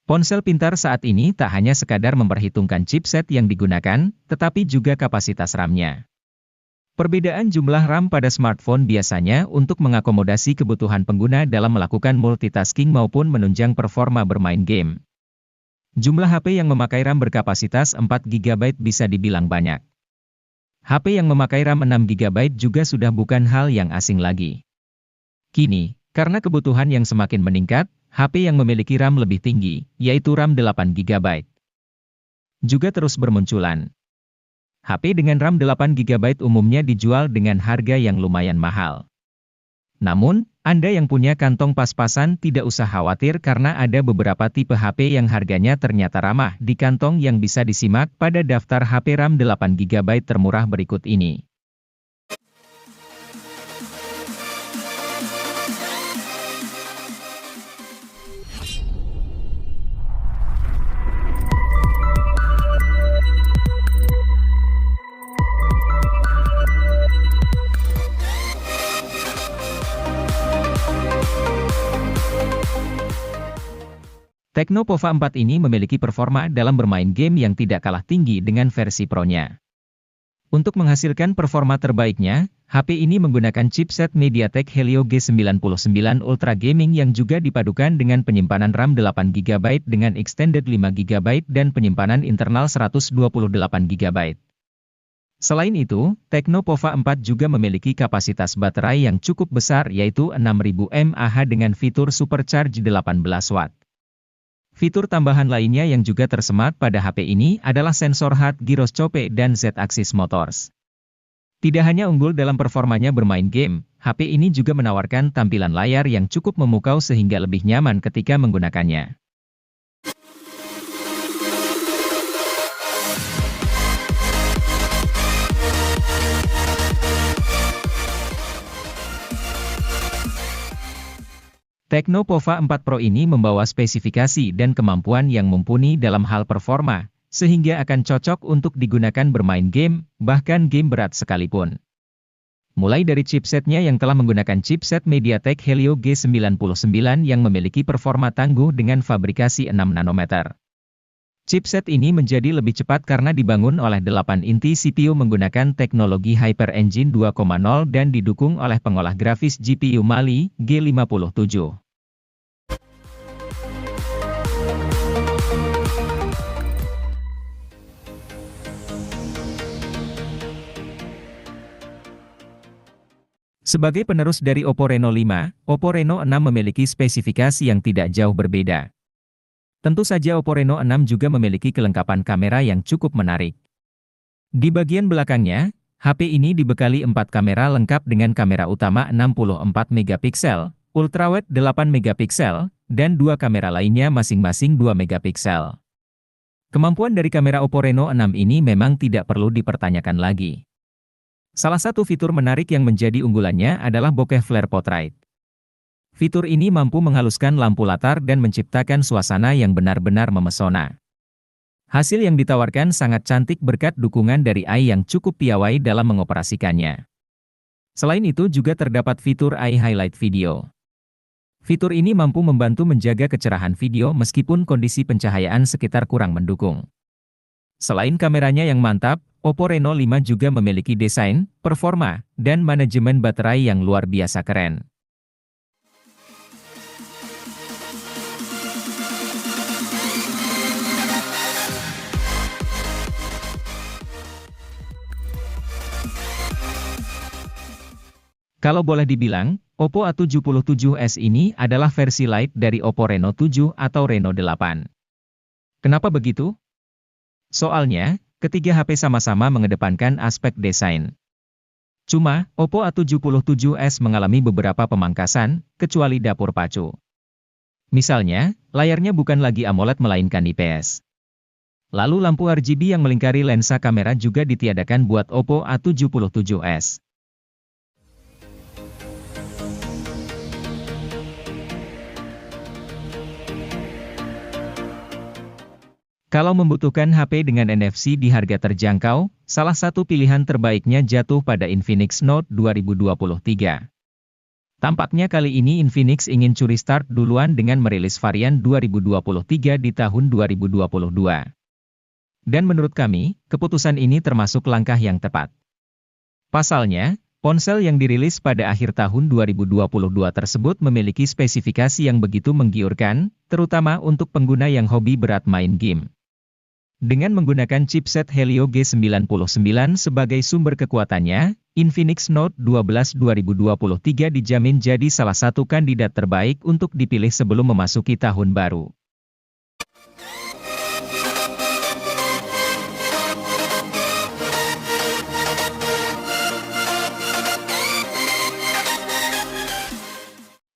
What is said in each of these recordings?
Ponsel pintar saat ini tak hanya sekadar memperhitungkan chipset yang digunakan, tetapi juga kapasitas RAM-nya. Perbedaan jumlah RAM pada smartphone biasanya untuk mengakomodasi kebutuhan pengguna dalam melakukan multitasking maupun menunjang performa bermain game. Jumlah HP yang memakai RAM berkapasitas 4GB bisa dibilang banyak. HP yang memakai RAM 6GB juga sudah bukan hal yang asing lagi. Kini, karena kebutuhan yang semakin meningkat, HP yang memiliki RAM lebih tinggi, yaitu RAM 8GB, juga terus bermunculan. HP dengan RAM 8GB umumnya dijual dengan harga yang lumayan mahal. Namun, Anda yang punya kantong pas-pasan tidak usah khawatir karena ada beberapa tipe HP yang harganya ternyata ramah di kantong yang bisa disimak pada daftar HP RAM 8GB termurah berikut ini. Tecno Pova 4 ini memiliki performa dalam bermain game yang tidak kalah tinggi dengan versi Pro-nya. Untuk menghasilkan performa terbaiknya, HP ini menggunakan chipset MediaTek Helio G99 Ultra Gaming yang juga dipadukan dengan penyimpanan RAM 8GB dengan extended 5GB dan penyimpanan internal 128GB. Selain itu, Tecno Pova 4 juga memiliki kapasitas baterai yang cukup besar yaitu 6000 mAh dengan fitur Supercharge 18 Watt. Fitur tambahan lainnya yang juga tersemat pada HP ini adalah sensor hard gyroscope dan Z-axis motors. Tidak hanya unggul dalam performanya bermain game, HP ini juga menawarkan tampilan layar yang cukup memukau sehingga lebih nyaman ketika menggunakannya. Tecno Pova 4 Pro ini membawa spesifikasi dan kemampuan yang mumpuni dalam hal performa, sehingga akan cocok untuk digunakan bermain game, bahkan game berat sekalipun. Mulai dari chipsetnya yang telah menggunakan chipset MediaTek Helio G99 yang memiliki performa tangguh dengan fabrikasi 6 nanometer. Chipset ini menjadi lebih cepat karena dibangun oleh 8 inti CPU menggunakan teknologi Hyper Engine 2.0 dan didukung oleh pengolah grafis GPU Mali G57. Sebagai penerus dari Oppo Reno 5, Oppo Reno 6 memiliki spesifikasi yang tidak jauh berbeda. Tentu saja Oppo Reno 6 juga memiliki kelengkapan kamera yang cukup menarik. Di bagian belakangnya, HP ini dibekali 4 kamera lengkap dengan kamera utama 64MP, ultrawide 8MP, dan 2 kamera lainnya masing-masing 2MP. Kemampuan dari kamera Oppo Reno 6 ini memang tidak perlu dipertanyakan lagi. Salah satu fitur menarik yang menjadi unggulannya adalah bokeh flare portrait. Fitur ini mampu menghaluskan lampu latar dan menciptakan suasana yang benar-benar memesona. Hasil yang ditawarkan sangat cantik berkat dukungan dari AI yang cukup piawai dalam mengoperasikannya. Selain itu juga terdapat fitur AI Highlight Video. Fitur ini mampu membantu menjaga kecerahan video meskipun kondisi pencahayaan sekitar kurang mendukung. Selain kameranya yang mantap, Oppo Reno 5 juga memiliki desain, performa, dan manajemen baterai yang luar biasa keren. Kalau boleh dibilang, Oppo A77s ini adalah versi light dari Oppo Reno 7 atau Reno 8. Kenapa begitu? Soalnya, ketiga HP sama-sama mengedepankan aspek desain. Cuma, Oppo A77s mengalami beberapa pemangkasan, kecuali dapur pacu. Misalnya, layarnya bukan lagi AMOLED melainkan IPS. Lalu lampu RGB yang melingkari lensa kamera juga ditiadakan buat Oppo A77s. Kalau membutuhkan HP dengan NFC di harga terjangkau, salah satu pilihan terbaiknya jatuh pada Infinix Note 2023. Tampaknya kali ini Infinix ingin curi start duluan dengan merilis varian 2023 di tahun 2022. Dan menurut kami, keputusan ini termasuk langkah yang tepat. Pasalnya, ponsel yang dirilis pada akhir tahun 2022 tersebut memiliki spesifikasi yang begitu menggiurkan, terutama untuk pengguna yang hobi berat main game. Dengan menggunakan chipset Helio G99 sebagai sumber kekuatannya, Infinix Note 12 2023 dijamin jadi salah satu kandidat terbaik untuk dipilih sebelum memasuki tahun baru.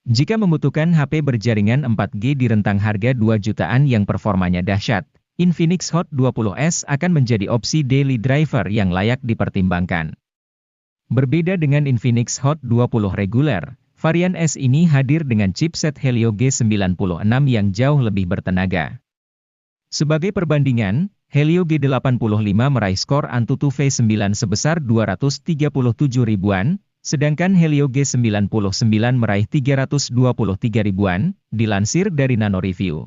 Jika membutuhkan HP berjaringan 4G di rentang harga 2 jutaan yang performanya dahsyat, Infinix Hot 20S akan menjadi opsi daily driver yang layak dipertimbangkan. Berbeda dengan Infinix Hot 20 reguler, varian S ini hadir dengan chipset Helio G96 yang jauh lebih bertenaga. Sebagai perbandingan, Helio G85 meraih skor Antutu V9 sebesar 237 ribuan, sedangkan Helio G99 meraih 323 ribuan, dilansir dari Nano Review.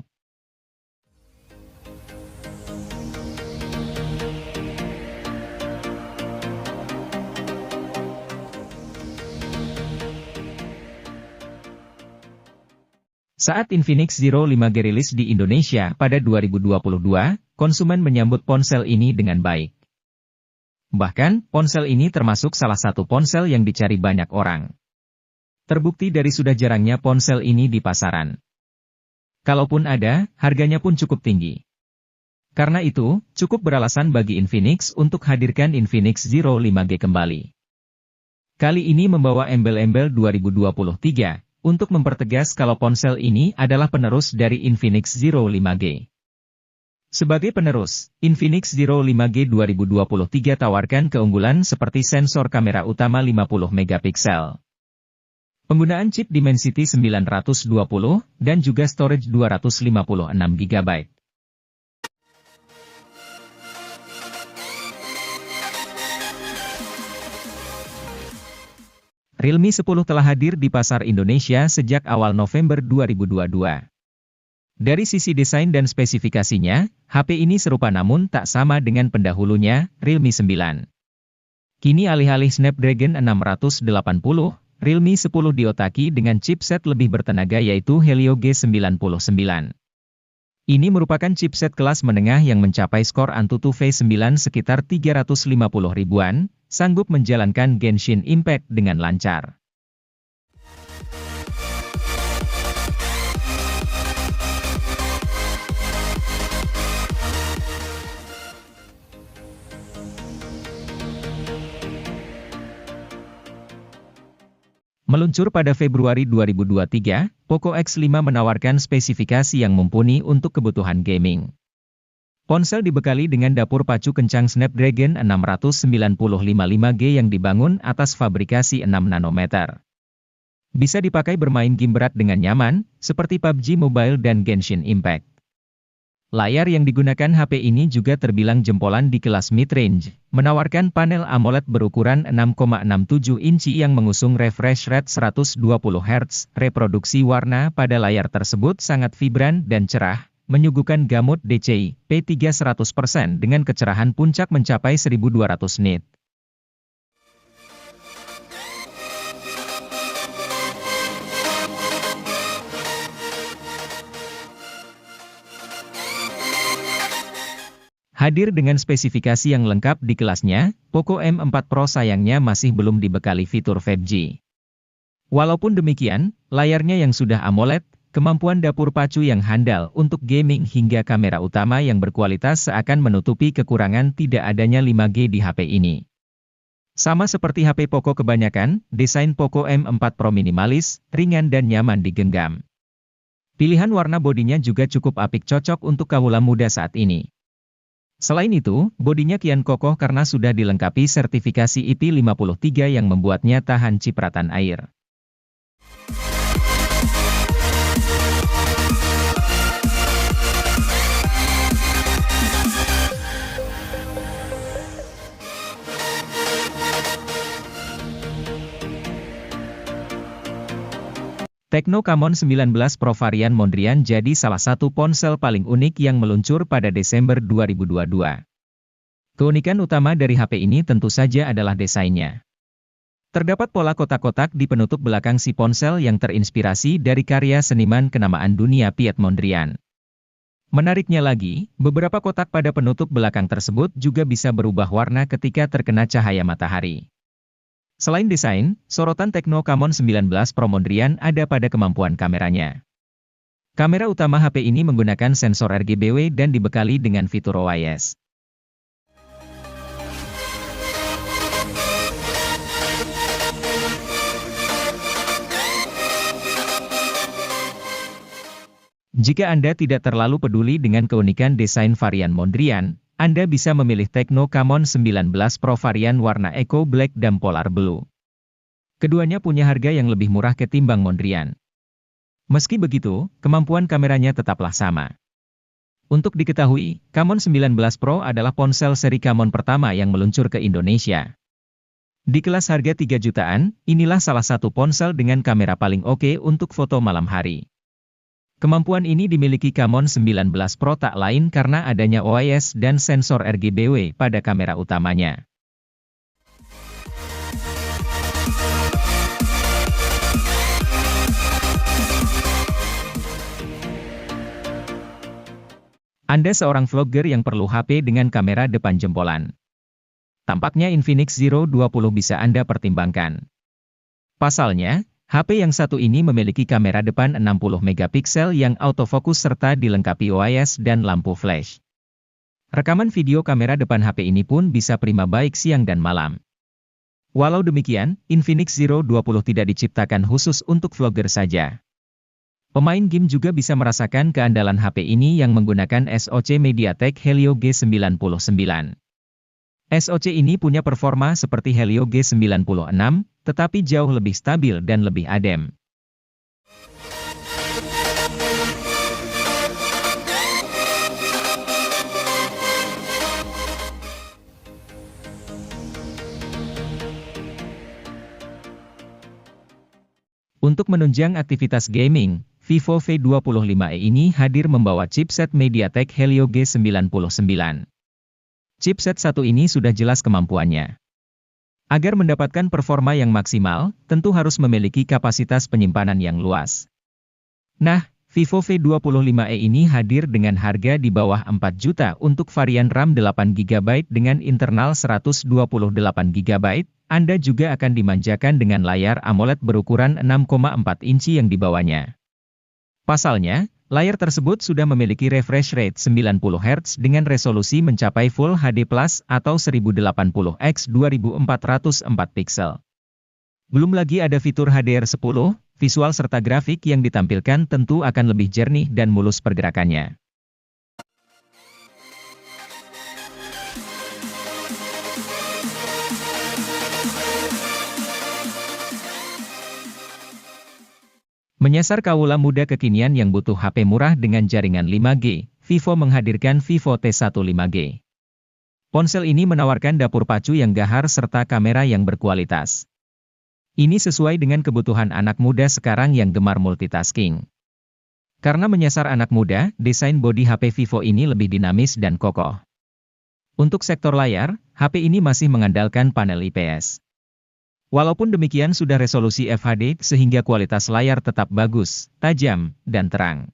Saat Infinix Zero 5G rilis di Indonesia pada 2022, konsumen menyambut ponsel ini dengan baik. Bahkan, ponsel ini termasuk salah satu ponsel yang dicari banyak orang. Terbukti dari sudah jarangnya ponsel ini di pasaran. Kalaupun ada, harganya pun cukup tinggi. Karena itu, cukup beralasan bagi Infinix untuk hadirkan Infinix Zero 5G kembali. Kali ini membawa embel-embel 2023, untuk mempertegas kalau ponsel ini adalah penerus dari Infinix Zero 5G. Sebagai penerus, Infinix Zero 5G 2023 tawarkan keunggulan seperti sensor kamera utama 50 megapiksel. Penggunaan chip Dimensity 920, dan juga storage 256 GB. Realme 10 telah hadir di pasar Indonesia sejak awal November 2022. Dari sisi desain dan spesifikasinya, HP ini serupa namun tak sama dengan pendahulunya, Realme 9. Kini alih-alih Snapdragon 680, Realme 10 diotaki dengan chipset lebih bertenaga yaitu Helio G99. Ini merupakan chipset kelas menengah yang mencapai skor Antutu V9 sekitar 350 ribuan, sanggup menjalankan Genshin Impact dengan lancar. Meluncur pada Februari 2023, Poco X5 menawarkan spesifikasi yang mumpuni untuk kebutuhan gaming. Ponsel dibekali dengan dapur pacu kencang Snapdragon 695 5G yang dibangun atas fabrikasi 6 nanometer. Bisa dipakai bermain game berat dengan nyaman, seperti PUBG Mobile dan Genshin Impact. Layar yang digunakan HP ini juga terbilang jempolan di kelas mid-range, menawarkan panel AMOLED berukuran 6,67 inci yang mengusung refresh rate 120 Hz. Reproduksi warna pada layar tersebut sangat vibran dan cerah, menyuguhkan gamut DCI P3 100% dengan kecerahan puncak mencapai 1200 nit. Hadir dengan spesifikasi yang lengkap di kelasnya, Poco M4 Pro sayangnya masih belum dibekali fitur 5G. Walaupun demikian, layarnya yang sudah AMOLED, kemampuan dapur pacu yang handal untuk gaming hingga kamera utama yang berkualitas seakan menutupi kekurangan tidak adanya 5G di HP ini. Sama seperti HP Poco kebanyakan, desain Poco M4 Pro minimalis, ringan dan nyaman digenggam. Pilihan warna bodinya juga cukup apik cocok untuk kaula muda saat ini. Selain itu, bodinya kian kokoh karena sudah dilengkapi sertifikasi IP53 yang membuatnya tahan cipratan air. Tecno Camon 19 Pro varian Mondrian jadi salah satu ponsel paling unik yang meluncur pada Desember 2022. Keunikan utama dari HP ini tentu saja adalah desainnya. Terdapat pola kotak-kotak di penutup belakang si ponsel yang terinspirasi dari karya seniman kenamaan dunia Piet Mondrian. Menariknya lagi, beberapa kotak pada penutup belakang tersebut juga bisa berubah warna ketika terkena cahaya matahari. Selain desain, sorotan Tecno Camon 19 Pro Mondrian ada pada kemampuan kameranya. Kamera utama HP ini menggunakan sensor RGB dan dibekali dengan fitur OIS. Jika Anda tidak terlalu peduli dengan keunikan desain varian Mondrian, Anda bisa memilih Tecno Camon 19 Pro varian warna Eco Black dan Polar Blue. Keduanya punya harga yang lebih murah ketimbang Mondrian. Meski begitu, kemampuan kameranya tetaplah sama. Untuk diketahui, Camon 19 Pro adalah ponsel seri Camon pertama yang meluncur ke Indonesia. Di kelas harga 3 jutaan, inilah salah satu ponsel dengan kamera paling oke untuk foto malam hari. Kemampuan ini dimiliki Camon 19 Pro tak lain karena adanya OIS dan sensor RGB pada kamera utamanya. Anda seorang vlogger yang perlu HP dengan kamera depan jempolan. Tampaknya Infinix Zero 20 bisa Anda pertimbangkan. Pasalnya, HP yang satu ini memiliki kamera depan 60 megapiksel yang autofokus serta dilengkapi OIS dan lampu flash. Rekaman video kamera depan HP ini pun bisa prima baik siang dan malam. Walau demikian, Infinix Zero 20 tidak diciptakan khusus untuk vlogger saja. Pemain game juga bisa merasakan keandalan HP ini yang menggunakan SoC MediaTek Helio G99. SoC ini punya performa seperti Helio G96, tetapi jauh lebih stabil dan lebih adem. Untuk menunjang aktivitas gaming, Vivo V25e ini hadir membawa chipset MediaTek Helio G99. Chipset satu ini sudah jelas kemampuannya. Agar mendapatkan performa yang maksimal, tentu harus memiliki kapasitas penyimpanan yang luas. Nah, Vivo V25e ini hadir dengan harga di bawah 4 juta untuk varian RAM 8GB dengan internal 128GB. Anda juga akan dimanjakan dengan layar AMOLED berukuran 6,4 inci yang dibawanya. Pasalnya, layar tersebut sudah memiliki refresh rate 90 Hz dengan resolusi mencapai Full HD Plus atau 1080x 2404 piksel. Belum lagi ada fitur HDR10, visual serta grafik yang ditampilkan tentu akan lebih jernih dan mulus pergerakannya. Menyasar kaula muda kekinian yang butuh HP murah dengan jaringan 5G, Vivo menghadirkan Vivo T1 5G. Ponsel ini menawarkan dapur pacu yang gahar serta kamera yang berkualitas. Ini sesuai dengan kebutuhan anak muda sekarang yang gemar multitasking. Karena menyasar anak muda, desain bodi HP Vivo ini lebih dinamis dan kokoh. Untuk sektor layar, HP ini masih mengandalkan panel IPS. Walaupun demikian sudah resolusi FHD sehingga kualitas layar tetap bagus, tajam, dan terang.